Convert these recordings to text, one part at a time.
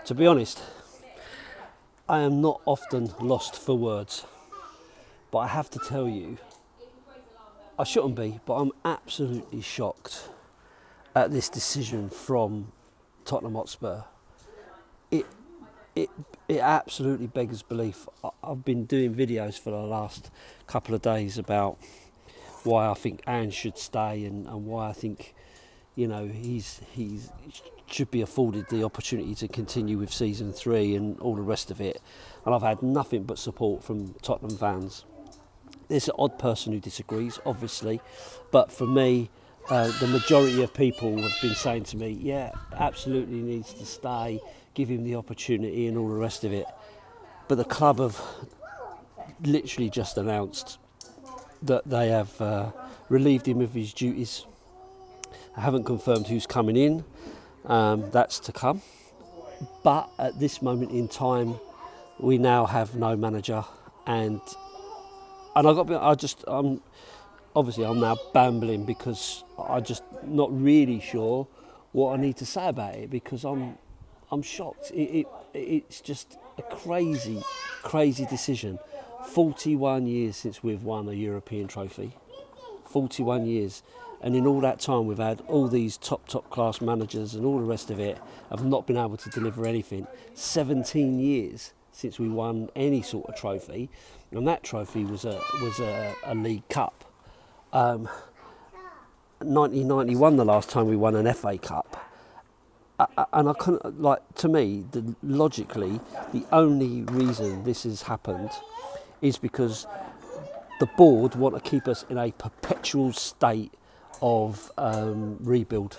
To be honest, I am not often lost for words, but I have to tell you, I shouldn't be, but I'm absolutely shocked at this decision from Tottenham Hotspur. It it absolutely beggars belief. I've been doing videos for the last couple of days about why I think Ange should stay and why I think, you know, he's should be afforded the opportunity to continue with season 3 and all the rest of it. And I've had nothing but support from Tottenham fans. There's an odd person who disagrees, obviously, but for me, the majority of people have been saying to me, yeah, absolutely needs to stay, give him the opportunity and all the rest of it. But the club have literally just announced that they have relieved him of his duties. I haven't confirmed who's coming in. That's to come. But at this moment in time, we now have no manager, and I'm now bambling because I'm just not really sure what I need to say about it, because I'm shocked. It's just a crazy decision. 41 years since we've won a European trophy. 41 years. And in all that time, we've had all these top class managers and all the rest of it have not been able to deliver anything. 17 years since we won any sort of trophy, and that trophy was a League Cup. 1991, the last time we won an FA Cup. And I couldn't, to me, logically, the only reason this has happened is because the board want to keep us in a perpetual state of rebuild.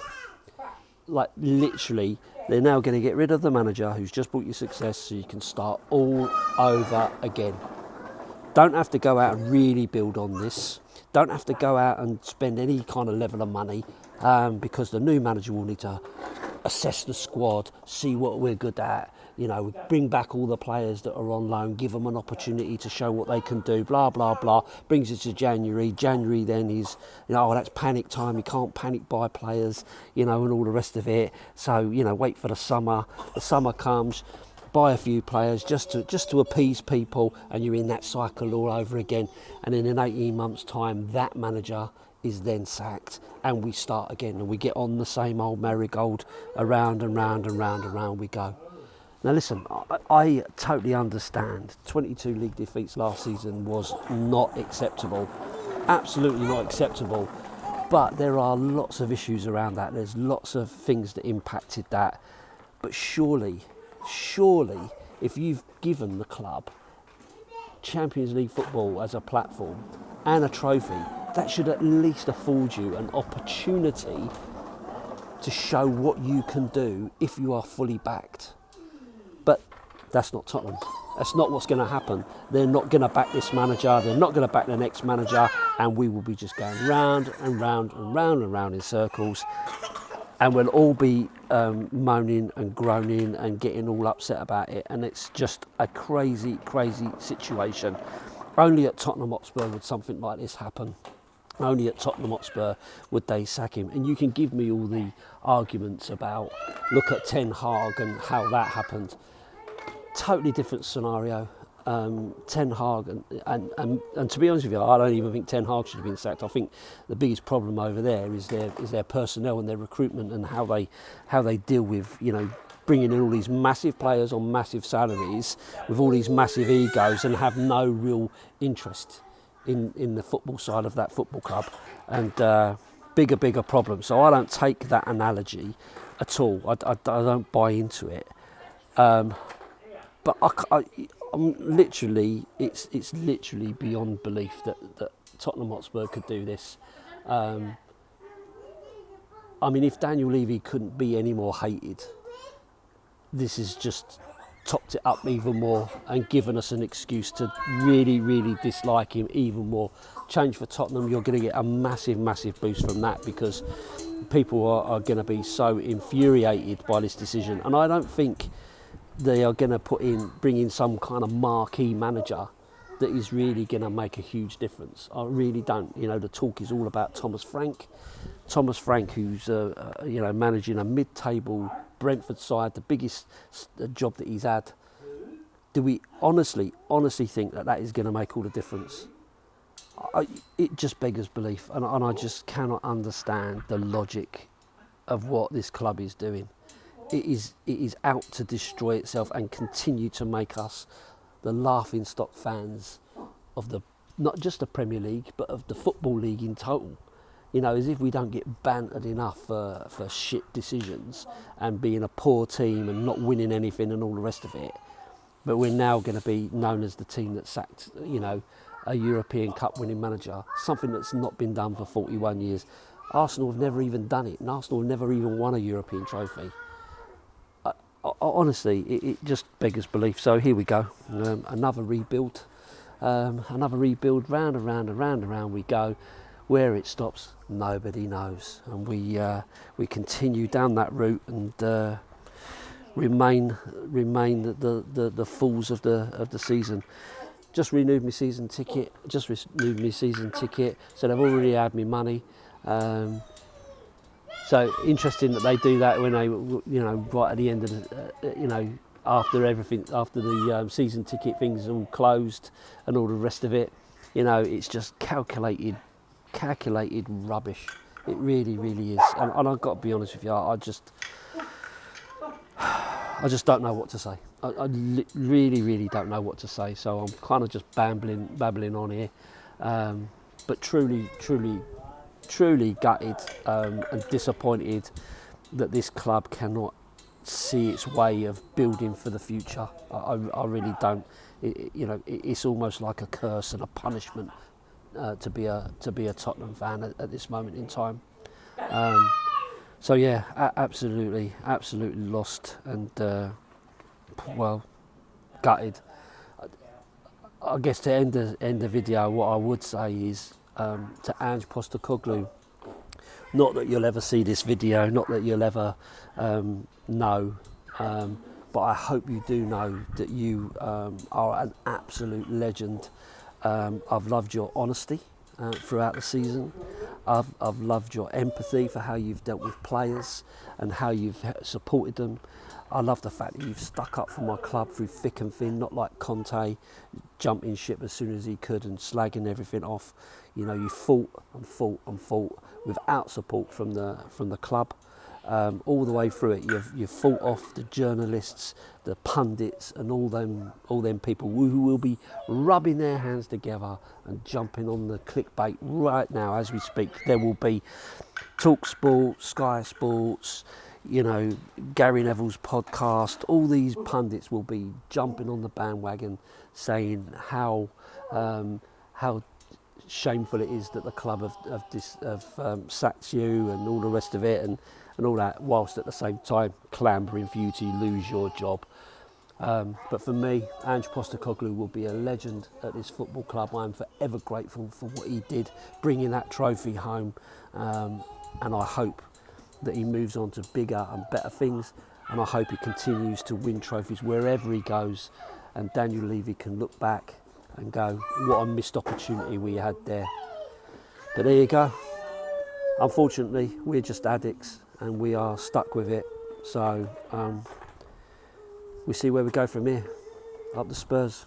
Like, literally, they're now going to get rid of the manager who's just brought you success so you can start all over again. Don't have to go out and really build on this. Don't have to go out and spend any kind of level of money, because the new manager will need to assess the squad, see what we're good at, you know, bring back all the players that are on loan, give them an opportunity to show what they can do, blah, blah, blah. Brings us to January. January then is, you know, that's panic time. You can't panic buy players, you know, and all the rest of it. So, you know, wait for the summer. The summer comes, buy a few players just to appease people, and you're in that cycle all over again. And then in 18 months' time, that manager is then sacked, and we start again, and we get on the same old merry-go-round, around and round and round and round we go. Now listen, I totally understand 22 league defeats last season was not acceptable, absolutely not acceptable, but there are lots of issues around that. There's lots of things that impacted that, but surely, if you've given the club Champions League football as a platform and a trophy, that should at least afford you an opportunity to show what you can do if you are fully backed. But that's not Tottenham. That's not what's going to happen. They're not going to back this manager. They're not going to back the next manager. And we will be just going round and round and round and round in circles. And we'll all be moaning and groaning and getting all upset about it. And it's just a crazy situation. Only at Tottenham Hotspur would something like this happen. Only at Tottenham Hotspur would they sack him. And you can give me all the arguments about, look at Ten Hag and how that happened. Totally different scenario. Ten Hag and to be honest with you, I don't even think Ten Hag should have been sacked. I think the biggest problem over there is their personnel and their recruitment and how they deal with, you know, bringing in all these massive players on massive salaries with all these massive egos and have no real interest in the football side of that football club, and bigger problem. So I don't take that analogy at all. I don't buy into it. But I'm literally, it's literally beyond belief that Tottenham Hotspur could do this. I mean, if Daniel Levy couldn't be any more hated, this has just topped it up even more and given us an excuse to really dislike him even more. Change for Tottenham, you're going to get a massive boost from that, because people are going to be so infuriated by this decision. And I don't think they are going to bring in some kind of marquee manager that is really going to make a huge difference. I really don't. You know, the talk is all about Thomas Frank, who's managing a mid-table Brentford side, the biggest job that he's had. Do we honestly think that is going to make all the difference? It just beggars belief, and I just cannot understand the logic of what this club is doing. It is out to destroy itself and continue to make us the laughingstock fans of not just the Premier League, but of the Football League in total. You know, as if we don't get bantered enough for shit decisions and being a poor team and not winning anything and all the rest of it. But we're now going to be known as the team that sacked, a European Cup winning manager, something that's not been done for 41 years. Arsenal have never even done it, and Arsenal have never even won a European trophy. Honestly, it just beggars belief. So here we go, another rebuild, round and round we go. Where it stops, nobody knows, and we continue down that route and remain the fools of the season. Just renewed my season ticket. So they've already had me money. So interesting that they do that when they, right at the end of the, after the season ticket things all closed and all the rest of it. It's just calculated rubbish. It really, really is. And I've got to be honest with you, I just don't know what to say. I really, really don't know what to say. So I'm kind of just babbling on here. But truly gutted and disappointed that this club cannot see its way of building for the future. I really don't. It's almost like a curse and a punishment to be a Tottenham fan at this moment in time. So yeah, absolutely lost and gutted. I guess to end the video, what I would say is to Ange Postecoglou, not that you'll ever see this video, not that you'll ever know, but I hope you do know that you are an absolute legend. I've loved your honesty throughout the season. I've loved your empathy for how you've dealt with players and how you've supported them. I love the fact that you've stuck up for my club through thick and thin, not like Conte, jumping ship as soon as he could and slagging everything off. You fought without support from the club. All the way through it, you've fought off the journalists, the pundits, and all them people who will be rubbing their hands together and jumping on the clickbait right now as we speak. There will be Talk Sport, Sky Sports, Gary Neville's podcast. All these pundits will be jumping on the bandwagon, saying how shameful it is that the club have sacked you and all the rest of it and all that, whilst at the same time clamouring for you to lose your job. But for me, Ange Postecoglou will be a legend at this football club. I am forever grateful for what he did, bringing that trophy home, and I hope that he moves on to bigger and better things, and I hope he continues to win trophies wherever he goes, and Daniel Levy can look back and go, what a missed opportunity we had there. But there you go. Unfortunately, we're just addicts and we are stuck with it. So we see where we go from here. Up the Spurs.